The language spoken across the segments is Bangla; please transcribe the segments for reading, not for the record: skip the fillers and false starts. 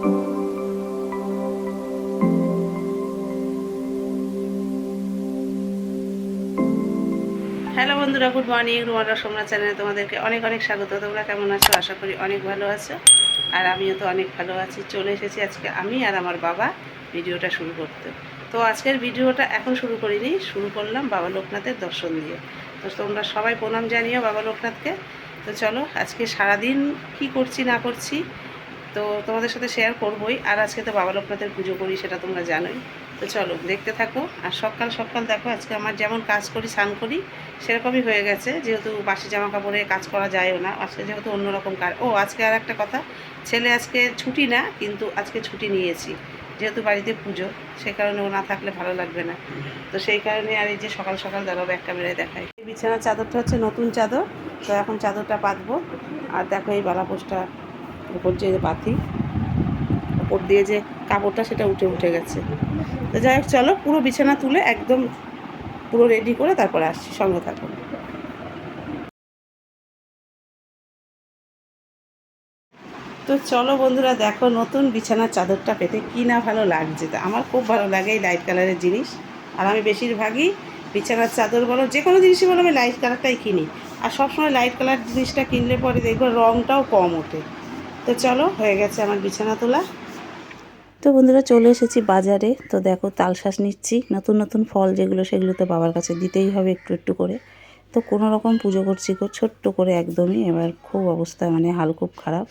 হ্যালো বন্ধুরা, গুড মর্নিং। রুমার রসমরা চ্যানেলে তোমাদেরকে অনেক অনেক স্বাগত। তোমরা কেমন আছো? আশা করি অনেক ভালো আছো, আর আমিও তো অনেক ভালো আছি। চলে এসেছি আজকে আমি আর আমার বাবা ভিডিওটা শুরু করতে। তো আজকের ভিডিওটা এখন শুরু করিনি, শুরু করলাম বাবা লোকনাথের দর্শন দিয়ে। তো তোমরা সবাই প্রণাম জানিও বাবা লোকনাথকে। তো চলো, আজকে সারাদিন কি করছি না করছি তো তোমাদের সাথে শেয়ার করবোই। আর আজকে তো বাবা লোকনাথের পুজো করি, সেটা তোমরা জানোই। তো চলো দেখতে থাকো। আর সকাল সকাল দেখো, আজকে আমার যেমন কাজ করি স্নান করি সেরকমই হয়ে গেছে, যেহেতু বাসি জামা কাপড়ে কাজ করা যায়ও না আজকে, যেহেতু অন্যরকম কাজ। আজকে আর একটা কথা, ছেলে আজকে ছুটি না, কিন্তু আজকে ছুটি নিয়েছি যেহেতু বাড়িতে পুজো, সে কারণে ও না থাকলে ভালো লাগবে না। তো সেই কারণে আর এই যে সকাল সকাল দাঁড়াবো এক ক্যামেরায় দেখাই। বিছানার চাদরটা হচ্ছে নতুন চাদর, তো এখন চাদরটা পাতবো। আর দেখো এই বালাপোষটা উপর যে পাতি, উপর দিয়ে যে কাপড়টা সেটা উঠে উঠে গেছে। তো যাই হোক, চলো পুরো বিছানা তুলে একদম পুরো রেডি করে তারপরে আসছি, সঙ্গে থাকো। তো চলো বন্ধুরা, দেখো নতুন বিছানার চাদরটা পেতে কী না ভালো লাগছে। তো আমার খুব ভালো লাগে এই লাইট কালারের জিনিস। আর আমি বেশিরভাগই বিছানার চাদর বলো, যে কোনো জিনিসই বলো, আমি লাইট কালারটাই কিনি। আর সবসময় লাইট কালার জিনিসটা কিনলে পরে দেখবো রঙটাও কম ওঠে। তো চলো, হয়ে গেছে আমার বিছানা তোলা। তো বন্ধুরা, চলে এসেছি বাজারে। তো দেখো তালশাঁস নিচ্ছি, নতুন নতুন ফল যেগুলো সেগুলো তো বাবার কাছে দিতেই হবে একটু একটু করে। তো কোনো রকম পুজো করছি ছোট্ট করে একদমই। এবার খুব অবস্থা মানে হাল খুব খারাপ,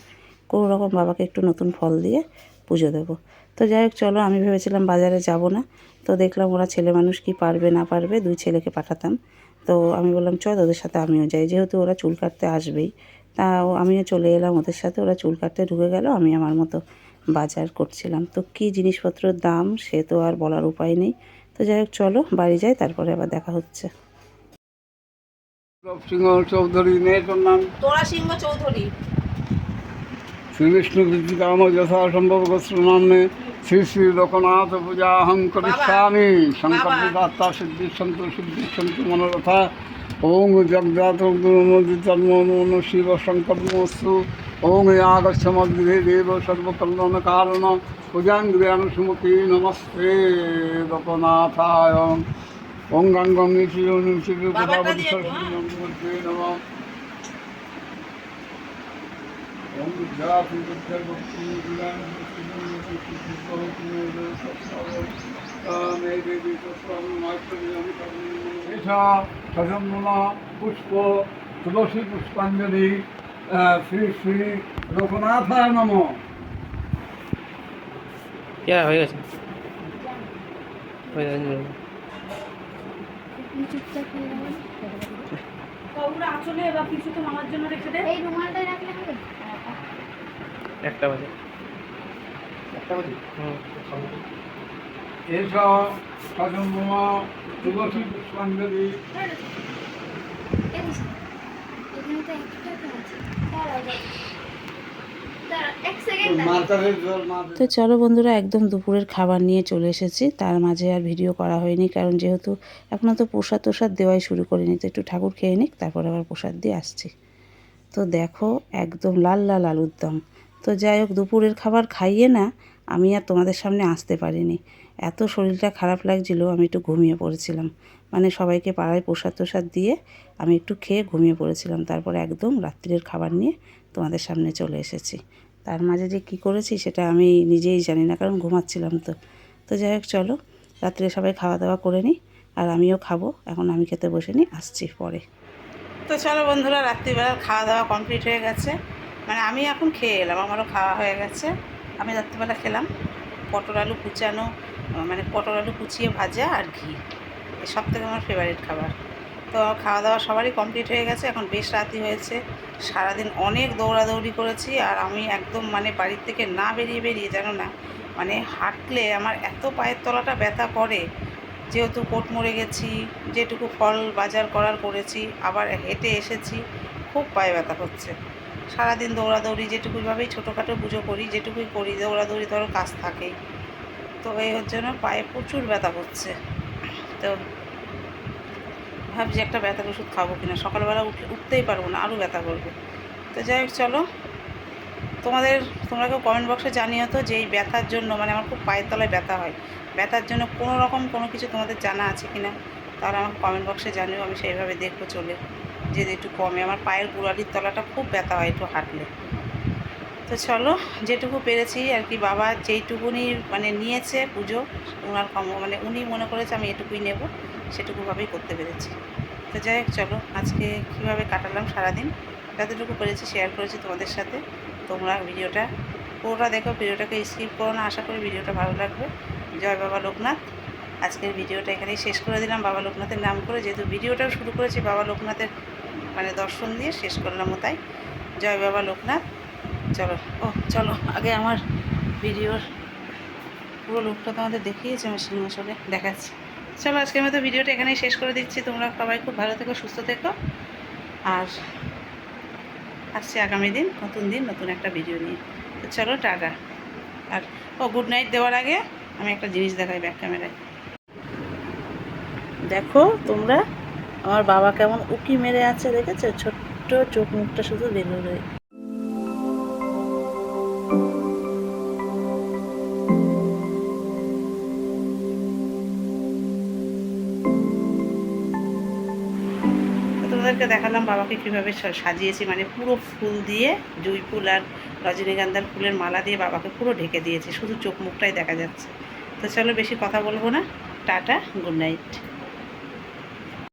কোনো রকম বাবাকে একটু নতুন ফল দিয়ে পুজো দেবো। তো যাই হোক চলো, আমি ভেবেছিলাম বাজারে যাব না, তো দেখলাম ওরা ছেলে মানুষ কি পারবে না পারবে, দুই ছেলেকে পাঠাতাম। তো আমি বললাম চল ওদের সাথে আমিও যাই, যেহেতু ওরা চুল কাটতে আসবেই। তাও আমিও চলে এলাম ওদের সাথে। ওরা চুল কাটতে ঢুকে গেল, আমি আমার মতো বাজার করছিলাম। তো কী জিনিসপত্রের দাম সে তো আর বলার উপায় নেই। তো যাই হোক চলো বাড়ি যাই, তারপরে আবার দেখা হচ্ছে। সিংহ চৌধুরী মেয়েটার নাম তোরা সিংহ চৌধুরী। শ্রী বিষ্ণু বিদ্যুতাম যথাসম্ভব গোস্র নামে শ্রী শ্রী লোকনাথ পূজা অহং করিষ্যামি শঙ্কর দাত্তা সিদ্ধি সন্তু সিদ্ধি সন্তু মনোরথা ওং জগদাত জন্ম শিব শঙ্কর নমস্তু ওং আগস্য মধ্যে দেব সর্বকল্যাণ কারণ পূজাঙ্গ্রিয়ানুসুমতি নমস্তে লোকনাথায় ওং গঙ্গং পদাবতী সরস্বতী নমঃ। পুষ্প তুলসী পুষ্পাঞ্জলি শ্রী শ্রী লোকনাথায় নমঃ। হয়ে গেছে। একটা বাজে এসব সজন্মা তুলসী পুষ্পাঞ্জলি। তো চলো বন্ধুরা, একদম দুপুরের খাবার নিয়ে চলে এসেছি। তার মাঝে আর ভিডিও করা হয়নি, কারণ যেহেতু এখনও তো প্রসাদ তোসাদ দেওয়াই শুরু করিনি। তো একটু ঠাকুর খেয়ে নিক, তারপর আবার প্রসাদ দিয়ে আসছি। তো দেখো একদম লাল লাল আলুর দম। তো যাই হোক, দুপুরের খাবার খাইয়ে না আমি আর তোমাদের সামনে আসতে পারিনি। এত শরীরটা খারাপ লাগছিল, আমি একটু ঘুমিয়ে পড়েছিলাম। মানে সবাইকে পাড়ায় প্রসাদ তোসাদ দিয়ে আমি একটু খেয়ে ঘুমিয়ে পড়েছিলাম। তারপরে একদম রাত্রির খাবার নিয়ে তোমাদের সামনে চলে এসেছি। তার মাঝে যে কী করেছি সেটা আমি নিজেই জানি না, কারণ ঘুমাচ্ছিলাম তো। তো যাই হোক চলো, রাত্রে সবাই খাওয়া দাওয়া করে নিই, আর আমিও খাবো। এখন আমি খেতে বসে নিই, আসছি পরে। তো চলো বন্ধুরা, রাত্রিবেলার খাওয়া দাওয়া কমপ্লিট হয়ে গেছে। মানে আমি এখন খেয়ে এলাম, আমারও খাওয়া হয়ে গেছে। আমি রাত্রিবেলা খেলাম পটল আলু কুচানো, মানে পটল আলু কুচিয়ে ভাজা আর ঘি। সব থেকে আমার ফেভারিট খাবার। তো খাওয়া দাওয়া সবারই কমপ্লিট হয়ে গেছে। এখন বেশ রাতি হয়েছে, সারাদিন অনেক দৌড়াদৌড়ি করেছি। আর আমি একদম মানে বাড়ির থেকে না বেরিয়ে জানো না, মানে হাঁটলে আমার এত পায়ের তলাটা ব্যথা করে। যেহেতু কোট মরে গেছি, যেটুকু ফল বাজার করার করেছি, আবার হেঁটে এসেছি, খুব পায়ে ব্যথা করছে। সারাদিন দৌড়াদৌড়ি, যেটুকুভাবেই ছোটোখাটো পুজো করি, যেটুকুই করি দৌড়াদৌড়ি, ধরো কাজ থাকেই। তো এই জন্য পায়ে প্রচুর ব্যথা করছে। তো ভাবছি একটা ব্যথার ওষুধ খাবো কিনা, সকালবেলা উঠতেই পারবো না, আরও ব্যথা করবে। তো যাই হোক চলো, তোমরা কেউ কমেন্ট বক্সে জানিও তো যে এই ব্যথার জন্য, মানে আমার খুব পায়ের তলায় ব্যথা হয়, ব্যথার জন্য কোনো রকম কোনো কিছু তোমাদের জানা আছে কি না, তাহলে আমাকে কমেন্ট বক্সে জানিও, আমি সেইভাবে দেখবো চলে যে একটু কমে। আমার পায়ের গোড়ালির তলাটা খুব ব্যথা হয় একটু হাঁটলে। তো চলো, যেটুকু পেরেছি আর কি, বাবা যেইটুকুনি মানে নিয়েছে পুজো, ওনার মানে উনি মনে করেছে আমি এটুকুই নেব, সেটুকুভাবেই করতে পেরেছি। তো যাই হোক, চলো আজকে কীভাবে কাটালাম সারাদিন, যতটুকু পেরেছি শেয়ার করেছি তোমাদের সাথে। তোমরা ভিডিওটা পুরোটা দেখো, ভিডিওটাকে স্কিপ করো না, আশা করি ভিডিওটা ভালো লাগবে। জয় বাবা লোকনাথ। আজকের ভিডিওটা এখানেই শেষ করে দিলাম বাবা লোকনাথের নাম করে, যেহেতু ভিডিওটাও শুরু করেছি বাবা লোকনাথের মানে দর্শন দিয়ে, শেষ করলামও তাই। জয় বাবা লোকনাথ। চলো আগে আমার ভিডিওর পুরো লুকটা তোমাদের দেখিয়েছি, আমার সিংহাসনে দেখাচ্ছি। চলো আজকের মতো ভিডিওটা এখানেই শেষ করে দিচ্ছি। তোমরা সবাই খুব ভালো থেকো, সুস্থ থেকো, আর আসছে আগামী দিন নতুন দিন নতুন একটা ভিডিও নিয়ে। তো চলো টাটা। আর গুড নাইট দেওয়ার আগে আমি একটা জিনিস দেখাই ব্যাক ক্যামেরায়। দেখো তোমরা আমার বাবা কেমন উকি মেরে আছে, দেখেছো? ছোট্ট চোখ মুখটা শুধু বেরোবে। তোমাদেরকে দেখালাম বাবাকে কীভাবে সাজিয়েছি, মানে পুরো ফুল দিয়ে, জুঁই ফুল আর রজনীগন্ধার ফুলের মালা দিয়ে বাবাকে পুরো ঢেকে দিয়েছি, শুধু চোখ মুখটাই দেখা যাচ্ছে। তো চলো বেশি কথা বলবো না, টাটা, গুড নাইট।